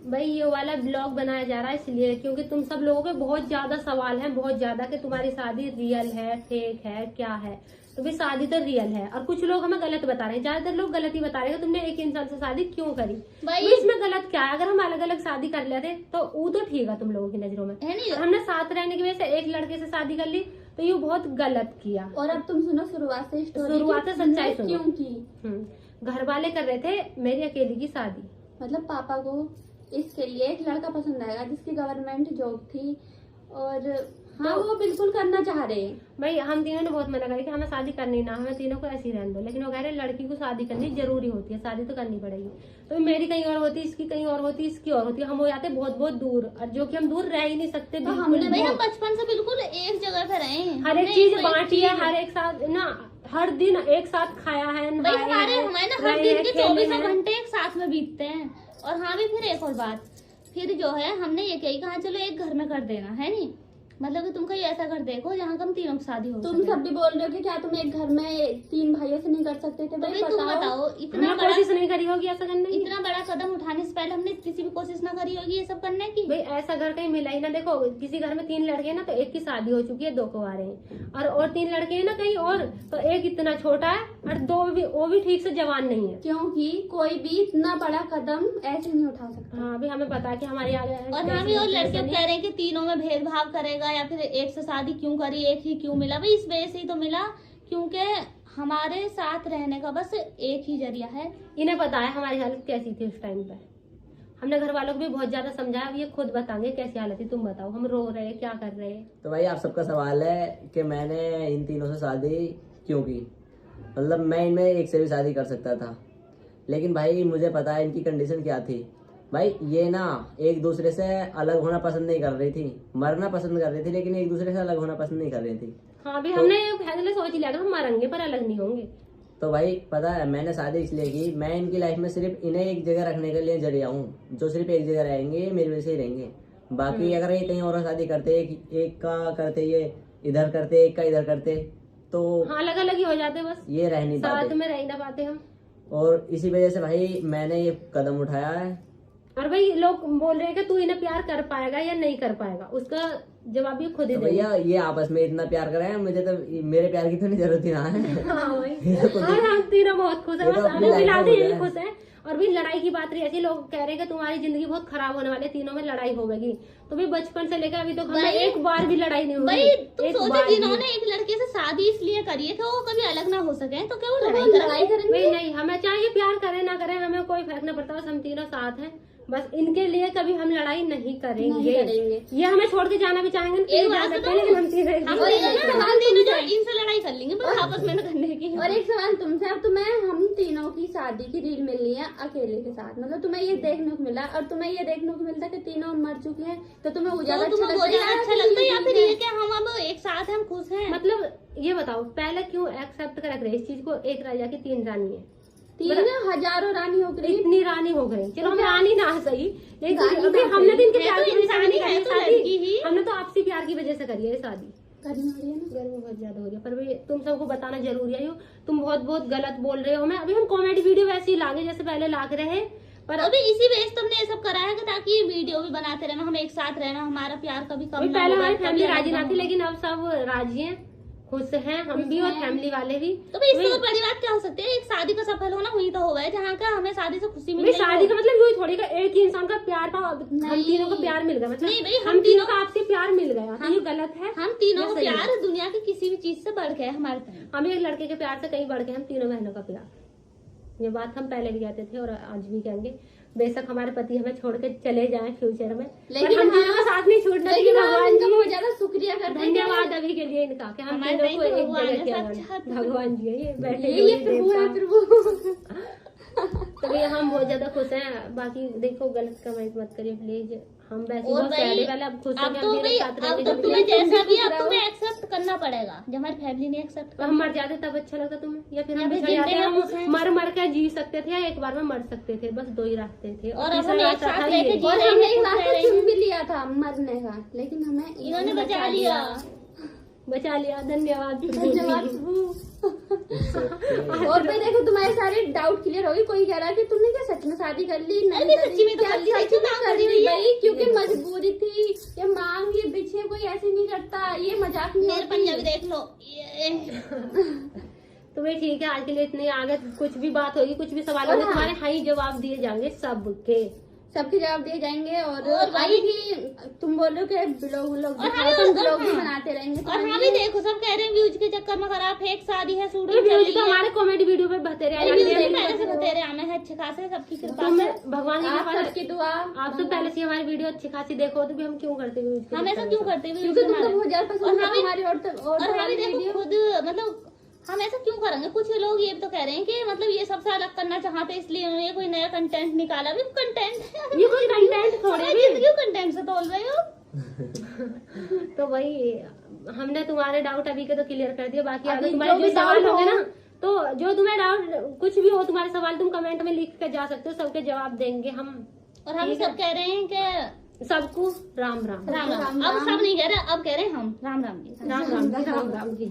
भाई ये वाला ब्लॉग बनाया जा रहा है इसलिए क्योंकि तुम सब लोगों के बहुत ज्यादा सवाल हैं, बहुत ज्यादा, कि तुम्हारी शादी रियल है, फेक है, क्या है। तो भाई शादी तो रियल है और कुछ लोग हमें गलत बता रहे हैं, ज्यादातर लोग गलत ही बता रहे हैं। तुमने एक इंसान से शादी क्यों करी भाई, इसमें गलत क्या है? अगर हम अलग अलग शादी कर लेते तो वो तो ठीक है तुम लोगों की नजरों में, है नहीं? हमने साथ रहने की वजह से एक लड़के से शादी कर ली तो ये बहुत गलत किया। और अब तुम सुनो शुरुआत से सच्चाई सुनो। क्यों की? घर वाले कर रहे थे मेरी अकेली की शादी, मतलब पापा को इसके लिए एक लड़का पसंद आएगा जिसकी गवर्नमेंट जॉब थी और हाँ वो बिल्कुल करना चाह रहे हैं। भाई हम तीनों ने बहुत मना करा कि हमें शादी करनी ना, हमें तीनों को ऐसी रहने दो, लेकिन वो कह रहे लड़की को शादी करनी जरूरी होती है, शादी तो करनी पड़ेगी। तो मेरी कहीं और होती, इसकी कहीं और होती, इसकी और होती, हम हो जाते बहुत बहुत दूर, और जो कि हम दूर रह ही नहीं सकते। तो हमने भाई हम बचपन से बिल्कुल एक जगह पे रहे हैं, हर एक चीज बांटी है, हर एक साथ ना, हर दिन एक साथ खाया है, हमारे ना हर दिन के 24 घंटे एक साथ में बीतते हैं। और हाँ भी फिर एक और बात, फिर जो है हमने ये कहा चलो एक घर में कर देना, है नहीं? मतलब कि तुम कहीं ऐसा कर देखो जहाँ कम तीनों की शादी हो। तुम सब भी बोल रहे हो कि क्या तुम एक घर में 3 भाइयों से नहीं कर सकते थे? भाई तुम बताओ, इतना कोशिश नहीं करी होगी ऐसा करने की? इतना बड़ा कदम उठाने से पहले हमने किसी भी कोशिश ना करी होगी ये सब करने की? भाई ऐसा घर कहीं मिला ही ना। देखो किसी घर में 3 लड़के हैं ना तो एक की शादी हो चुकी है, 2 कुंवारे हैं, और 3 लड़के हैं ना कहीं और, तो एक इतना छोटा है और 2 वो भी ठीक से जवान नहीं है। क्योंकि कोई भी इतना बड़ा कदम ऐसे नहीं उठा सकता। हाँ भी हमें पता है कि हमारे आगे, और हाँ भी और लड़के कह रहे हैं कि तीनों में भेदभाव करेगा या फिर एक से शादी क्यों करी, एक ही क्यों मिला? भाई इस वजह से ही तो मिला क्योंकि हमारे साथ रहने का बस एक ही जरिया है। इन्हें पता है हमारी हालत कैसी थी उस टाइम पे। हमने घर वालों को भी बहुत ज्यादा समझाया, अब ये खुद बताएंगे कैसी हालत थी। तुम बताओ, हम रो रहे क्या कर रहे? तो भाई आप सबका सवाल है कि मैंने इन तीनों से शादी क्यों की। मतलब मैं इनमें एक से भी शादी कर सकता था, लेकिन भाई मुझे पता है इनकी कंडीशन क्या थी। भाई ये ना एक दूसरे से अलग होना पसंद नहीं कर रही थी, मरना पसंद कर रही थी, लेकिन एक दूसरे से अलग होना पसंद नहीं कर रही थी। हाँ भी हमने फैसले सोच लिया हम मरेंगे पर अलग नहीं होंगे। तो भाई पता है मैंने शादी इसलिए की, मैं इनकी लाइफ में सिर्फ इन्हें एक जगह रखने के लिए जरिया हूँ। जो सिर्फ एक जगह रहेंगे मेरी वजह से ही रहेंगे। बाकी अगर ये कहीं और शादी करते, एक का करते, ये इधर करते, एक का इधर करते, तो हाँ अलग अलग ही हो जाते, बस ये रह नहीं पाते, साथ में रह ना पाते हम। और इसी वजह से भाई मैंने ये कदम उठाया है। और भाई लोग बोल रहे हैं कि तू इन्हें प्यार कर पाएगा या नहीं कर पाएगा, उसका जवाब ये खुद ही देगा। भैया ये आपस में इतना प्यार कर रहे हैं, मुझे तो मेरे प्यार की तो नहीं जरूरत ही ना है। हाँ भाई और हम तीनों बहुत खुश है, बस हमें मिला दे यही खुश है। और भी लड़ाई की बात रही, ऐसे लोग कह रहे हैं कि तुम्हारी जिंदगी बहुत खराब होने वाली है, तीनों में लड़ाई हो गई। तो भी बचपन से लेकर अभी तो हमें एक बार भी लड़ाई नहीं हुई। भाई तुम सोचो जिन्होंने एक लड़के से शादी इसलिए करी है कि वो कभी अलग ना हो सके, तो क्या वो लड़ाई करेंगे? नहीं, हमें चाहे प्यार करे ना करे हमें कोई फर्क नहीं पड़ता, बस हम तीनों साथ हैं। बस इनके लिए कभी हम लड़ाई नहीं करेंगे। ये हमें छोड़ के जाना भी चाहेंगे लेकिन हम इनसे लड़ाई कर लेंगे बस आपस में करने की। और एक सवाल तुमसे, अब तुम्हें हम तीनों की शादी की रील मिली है अकेले के साथ, मतलब तुम्हें ये देखने को मिला और तुम्हें ये देखने को मिलता कि तीनों मर चुके हैं, तो तुम्हें उजाला अच्छा लगता है या फिर ये कि हम अब एक साथ हैं, हम खुश हैं? मतलब ये बताओ पहले क्यों एक्सेप्ट कर रहे इस चीज को? एक राजा की 3 रानी है, 3 हजारों रानी हो गई, इतनी रानी हो गई। चलो हम रानी ना सही, लेकिन हमने तो इनके प्यार की वजह से नहीं करी शादी, हमने तो आपसी प्यार की वजह से करी है शादी। गर्मी हो रही है ना, गर्मी बहुत ज्यादा हो रही है, पर भाई तुम सबको बताना जरूरी है। तुम बहुत बहुत गलत बोल रहे हो। मैं अभी हम कॉमेडी वीडियो वैसे ही लागे जैसे पहले लाग रहे, पर अभी इसी वजह से तुमने ये सब करा है ताकि वीडियो भी बनाते रहना, हम एक साथ रहना, हमारा प्यार कभी कम ना। पहले हमारी फैमिली राजी ना थी, लेकिन अब सब राजी हैं, खुश हैं, हम भी और फैमिली वाले भी। तो भाई इससे बड़ी बात क्या हो सकती है? एक शादी का सफल होना हुई तो हुआ है, जहाँ का हमें शादी से खुशी मिली। शादी का मतलब यही थोड़ी का एक ही इंसान का प्यार का, हम तीनों को प्यार मिल गया, मतलब नहीं भाई हम तीनों का आपसे प्यार मिल गया, तो ये गलत है? हम तीनों का प्यार दुनिया की किसी भी चीज से बढ़ के हमारे तरफ, हम एक लड़के के प्यार से कहीं बढ़ के हम तीनों बहनों का प्यार। ये बात हम पहले भी कहते थे और आज भी कहेंगे। बेशक हमारे पति हमें छोड़ के चले जाएं फ्यूचर में, लेकिन हम तीनों का साथ नहीं छूटना चाहिए। भगवान जी बहुत ज्यादा शुक्रिया करते हैं, धन्यवाद अभी के लिए इनका कि हम तीनों को एक जगह किया। भगवान जी ये बैठे तो भैया हम बहुत ज्यादा खुश हैं। बाकी देखो गलत कमेंट मत करिए प्लीज, हम वैसे बहुत पहले अब खुश हैं। अब तो तुम्हें जैसा भी अब तुम्हें एक्सेप्ट करना पड़ेगा, जब हमारी फैमिली ने एक्सेप्ट कर। हम मर जाते तब अच्छा लगता तुम्हें, या फिर हम बिछड़ जाते? हम मर मर के जी सकते थे या एक बार में मर सकते थे, बस 2 ही रास्ते थे। और अब हम एक साथ रहते और हमने एक रास्ता चुन भी लिया था मरने का, लेकिन हमें इन्होंने बचा लिया। धन्यवाद। और मैं देखो तुम्हारे सारे डाउट क्लियर हो गए। कोई कह रहा है कि तुमने क्या सच में शादी कर ली? नहीं, सच्ची में तो कर ली, ये मजाक नहीं मेरे होती। पंजाबी देख लो ये। तो भाई ठीक है, आज के लिए इतने। आगे कुछ भी बात होगी, कुछ भी सवाल और होंगे, हाँ। तुम्हारे हाई जवाब दिए जाएंगे सबके। सबके जवाब दिए जाएंगे। और और आएगी, तुम बोलो कि ब्लॉग ब्लॉग भी बनाते रहेंगे। और हाँ भी देखो, सब कह रहे हैं व्यूज के चक्कर में खराब फेक शादी है, तो शूटिंग व्यूज तो हमारे कॉमेडी वीडियो पे बतेरे पहले से बतेरे आने हैं, अच्छे खासे सबकी कृपा तुम से। भगवान की आप कृपा से सबकी दुआ। आप तो पहले से हमारी वीडियो अच्छी खासी देखो, तो भी हम क्यों करते व्यूज के हम ऐसा चक्कर क्यों में? करते हैं क्योंकि तुमको बहुत ज्यादा और पसंद है हमें- हमारी और हम भी देखो खुद, मतलब हम ऐसा क्यों करेंगे? कुछ लोग ये भी तो कह रहे हैं कि मतलब ये सबसे अलग करना चाहते, इसलिए उन्होंने कोई नया कंटेंट निकाला। भी कंटेंट ये कोई कंटेंट थोड़े भी। क्यों कंटेंट से तोल रहे हो? तो वही हमने तुम्हारे डाउट अभी के तो क्लियर कर दिए। बाकी अभी अगर तुम्हारे जो जो भी सवाल doubt होंगे हो- ना, तो जो तुम्हें डाउट कुछ भी हो, तुम्हारे सवाल तुम कमेंट में लिख के जा सकते हो, सबके जवाब देंगे हम। और हम ठीक है। सब कह रहे हैं कि सबको राम राम राम राम। राम अब राम। सब नहीं कह रहे, अब कह रहे हैं हम राम राम जी। राम राम राम राम जी।